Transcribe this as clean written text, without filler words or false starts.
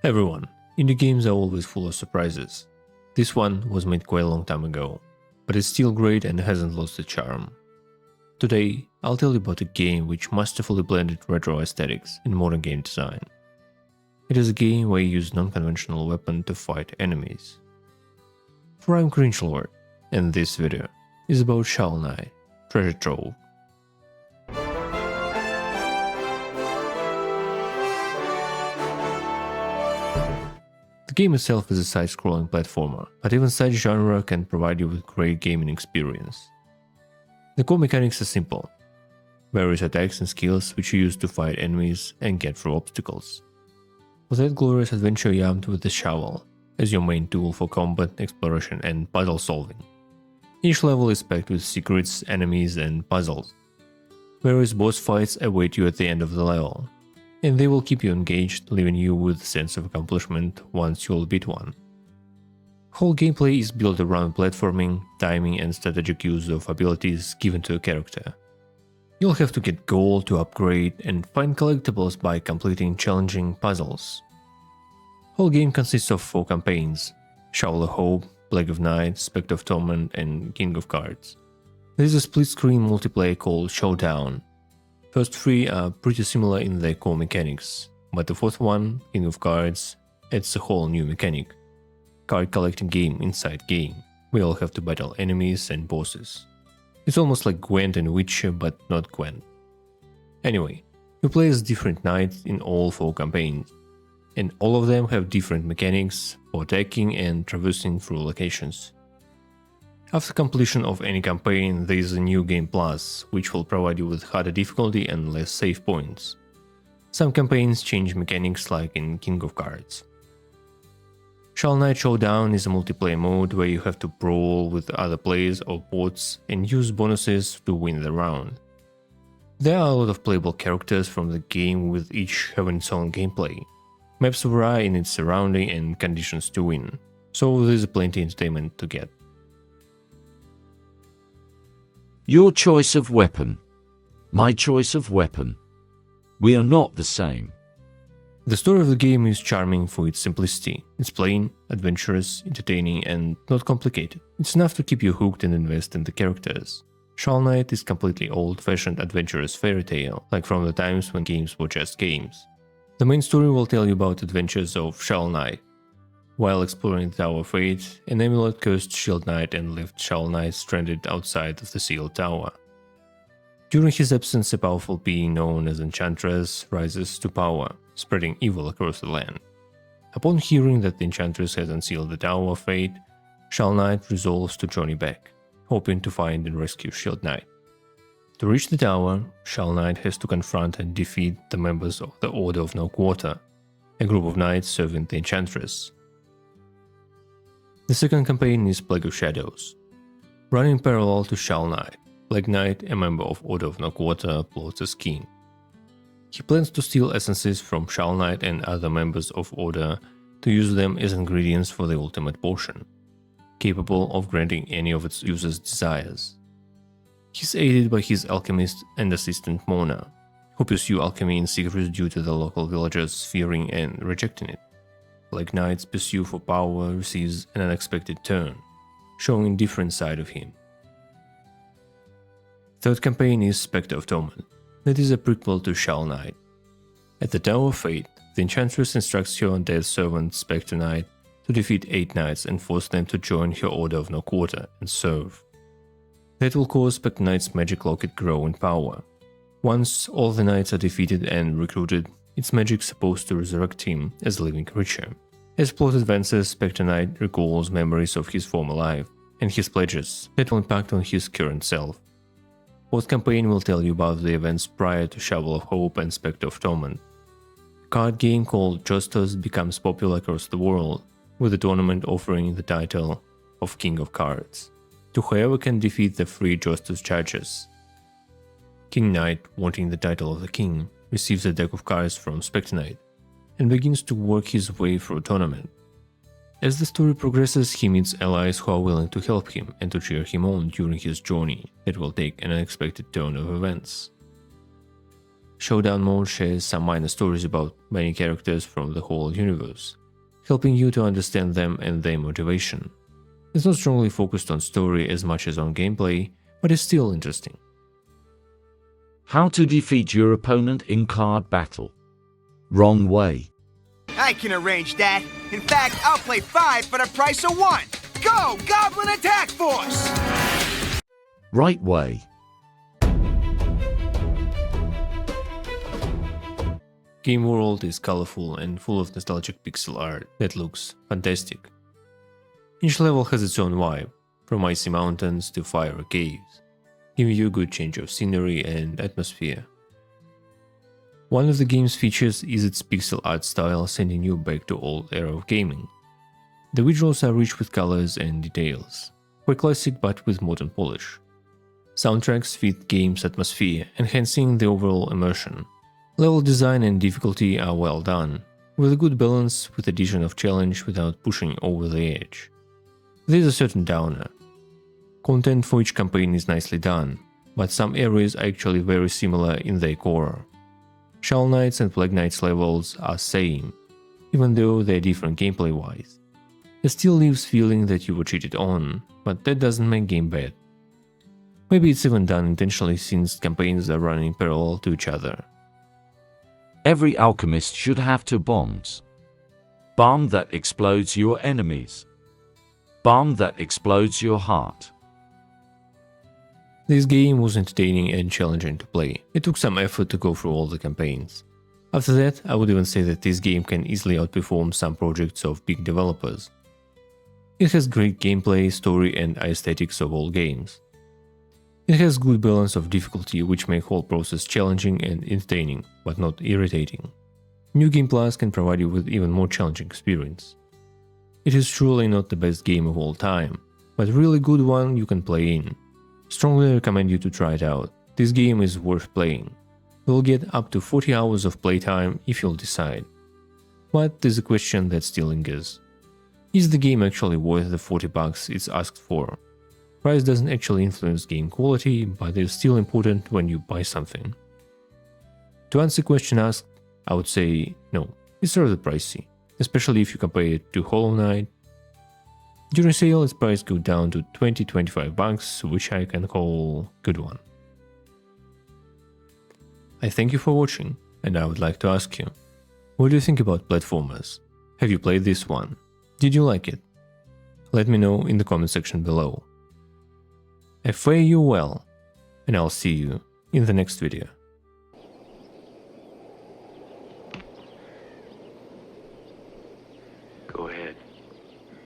Everyone, indie games are always full of surprises. This one was made quite a long time ago, but it's still great and hasn't lost its charm. Today, I'll tell you about a game which masterfully blended retro aesthetics in modern game design. It is a game where you use non-conventional weapon to fight enemies. For I'm Cringelord, and this video is about Shovel Knight, Treasure Trove. The game itself is a side-scrolling platformer, but even such genre can provide you with great gaming experience. The core mechanics are simple. Various attacks and skills which you use to fight enemies and get through obstacles. With that glorious adventure you armed with the shovel, as your main tool for combat, exploration and puzzle solving. Each level is packed with secrets, enemies and puzzles. Various boss fights await you at the end of the level, and they will keep you engaged, leaving you with a sense of accomplishment once you'll beat one. Whole gameplay is built around platforming, timing and strategic use of abilities given to a character. You'll have to get gold to upgrade and find collectibles by completing challenging puzzles. Whole game consists of 4 campaigns: Shovel of Hope, Plague of Night, Spectre of Torment and King of Cards. There is a split-screen multiplayer called Showdown. First 3 are pretty similar in their core mechanics, but the 4th one, King of Cards, adds a whole new mechanic. Card collecting game inside game. We all have to battle enemies and bosses. It's almost like Gwent and Witcher, but not Gwent. Anyway, you play as different knights in all 4 campaigns, and all of them have different mechanics for attacking and traversing through locations. After completion of any campaign, there is a new game plus, which will provide you with harder difficulty and less save points. Some campaigns change mechanics like in King of Cards. Shovel Knight Showdown is a multiplayer mode where you have to brawl with other players or bots and use bonuses to win the round. There are a lot of playable characters from the game, with each having its own gameplay. Maps vary in its surrounding and conditions to win, so there's plenty of entertainment to get. Your choice of weapon. My choice of weapon. We are not the same. The story of the game is charming for its simplicity. It's plain, adventurous, entertaining and not complicated. It's enough to keep you hooked and invest in the characters. Shovel Knight is completely old-fashioned adventurous fairy tale, like from the times when games were just games. The main story will tell you about adventures of Shovel Knight. While exploring the Tower of Fate, an amulet cursed Shield Knight and left Shovel Knight stranded outside of the sealed tower. During his absence, a powerful being known as Enchantress rises to power, spreading evil across the land. Upon hearing that the Enchantress has unsealed the Tower of Fate, Shovel Knight resolves to journey back, hoping to find and rescue Shield Knight. To reach the tower, Shovel Knight has to confront and defeat the members of the Order of No Quarter, a group of knights serving the Enchantress. The second campaign is Plague of Shadows. Running parallel to Shovel Knight, Plague Knight, a member of Order of No Quarter, plots a scheme. He plans to steal essences from Shovel Knight and other members of Order to use them as ingredients for the ultimate potion, capable of granting any of its users' desires. He's aided by his alchemist and assistant Mona, who pursue alchemy in secret due to the local villagers fearing and rejecting it. Plague Knight's pursuit for power receives an unexpected turn, showing a different side of him. Third campaign is Spectre of Torment. That is a prequel to Shovel Knight. At the Tower of Fate, the Enchantress instructs her dead servant Spectre Knight to defeat 8 knights and force them to join her Order of No Quarter and serve. That will cause Spectre Knight's magic locket grow in power. Once all the knights are defeated and recruited, its magic is supposed to resurrect him as a living creature. As plot advances, Spectre Knight recalls memories of his former life and his pledges that will impact on his current self. Fourth campaign will tell you about the events prior to Shovel of Hope and Spectre of Torment. A card game called Justos becomes popular across the world, with the tournament offering the title of King of Cards to whoever can defeat the 3 Justos judges. King Knight, wanting the title of the king, receives a deck of cards from Spectre Knight and begins to work his way through a tournament. As the story progresses, he meets allies who are willing to help him and to cheer him on during his journey that will take an unexpected turn of events. Showdown mode shares some minor stories about many characters from the whole universe, helping you to understand them and their motivation. It's not strongly focused on story as much as on gameplay, but it's still interesting. How to defeat your opponent in card battle. Wrong way. I can arrange that. In fact, I'll play 5 for the price of 1. Go, Goblin Attack Force! Right way. Gameworld is colorful and full of nostalgic pixel art that looks fantastic. Each level has its own vibe, from icy mountains to fiery caves, giving you a good change of scenery and atmosphere. One of the game's features is its pixel art style, sending you back to old era of gaming. The visuals are rich with colors and details, quite classic but with modern polish. Soundtracks fit game's atmosphere, enhancing the overall immersion. Level design and difficulty are well done, with a good balance with addition of challenge without pushing over the edge. There is a certain downer. Content for each campaign is nicely done, but some areas are actually very similar in their core. Shovel Knights and Plague Knights levels are same, even though they're different gameplay-wise. It still leaves feeling that you were cheated on, but that doesn't make game bad. Maybe it's even done intentionally since campaigns are running parallel to each other. Every alchemist should have 2 bombs. Bomb that explodes your enemies. Bomb that explodes your heart. This game was entertaining and challenging to play. It took some effort to go through all the campaigns. After that, I would even say that this game can easily outperform some projects of big developers. It has great gameplay, story and aesthetics of all games. It has good balance of difficulty, which make whole process challenging and entertaining, but not irritating. New Game Plus can provide you with even more challenging experience. It is truly not the best game of all time, but a really good one you can play in. Strongly recommend you to try it out. This game is worth playing. You'll get up to 40 hours of playtime if you'll decide. But there's a question that still lingers. Is the game actually worth the $40 it's asked for? Price doesn't actually influence game quality, but it's still important when you buy something. To answer the question asked, I would say no, it's rather pricey, especially if you compare it to Hollow Knight. During sale, its price goes down to $20–25, which I can call good one. I thank you for watching, and I would like to ask you, what do you think about platformers? Have you played this one? Did you like it? Let me know in the comment section below. I fare you well, and I'll see you in the next video. Go ahead.